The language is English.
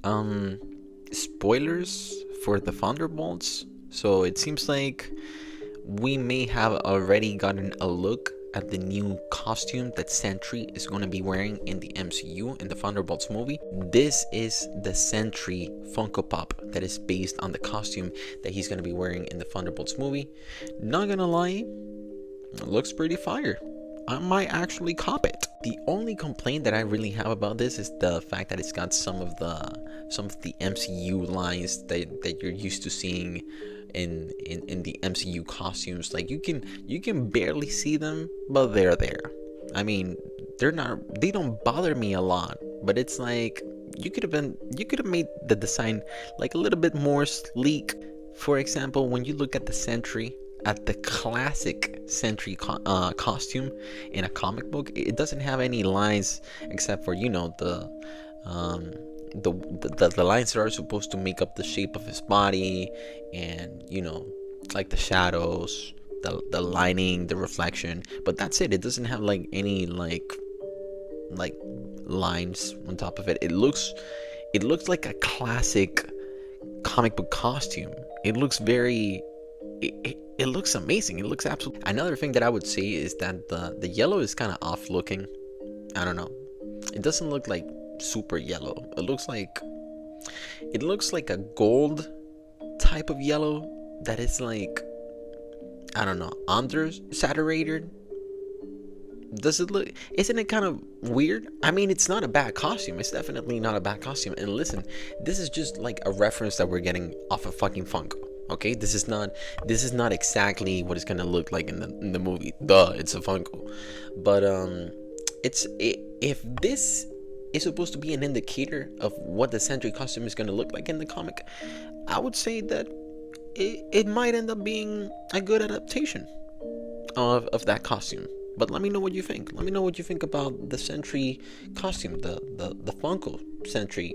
Um, Spoilers for the Thunderbolts. So it seems like we may have already gotten a look at the new costume that Sentry is going to be wearing in the MCU in the Thunderbolts movie. This is the Sentry Funko Pop that is based on the costume that he's going to be wearing in the Thunderbolts movie. Not gonna lie, it looks pretty fire. I might actually cop it. The only complaint that I really have about this is the fact that it's got some of the MCU lines that you're used to seeing in the MCU costumes. Like you can barely see them, but they're there. I mean, they don't bother me a lot, but it's like you could have made the design like a little bit more sleek. For example, when you look at the Sentry, at the classic Sentry costume in a comic book, it doesn't have any lines except for um, the lines that are supposed to make up the shape of his body, and like the shadows, the lining, the reflection. But that's it. It doesn't have like any like lines on top of it. It looks like a classic comic book costume. It looks very it looks amazing. It looks absolutely. Another thing that I would say is that the yellow is kind of off looking. I don't know. It doesn't look like super yellow. It looks like a gold type of yellow that is like, I don't know, under saturated. Does it look? Isn't it kind of weird? I mean, it's not a bad costume. It's definitely not a bad costume. And listen, this is just like a reference that we're getting off of fucking Funko. Okay, this is not exactly what it's gonna look like in the movie. Duh, it's a Funko. But if this is supposed to be an indicator of what the Sentry costume is gonna look like in the comic, I would say that it might end up being a good adaptation of that costume. But let me know what you think. Let me know what you think about the Sentry costume, the Funko Sentry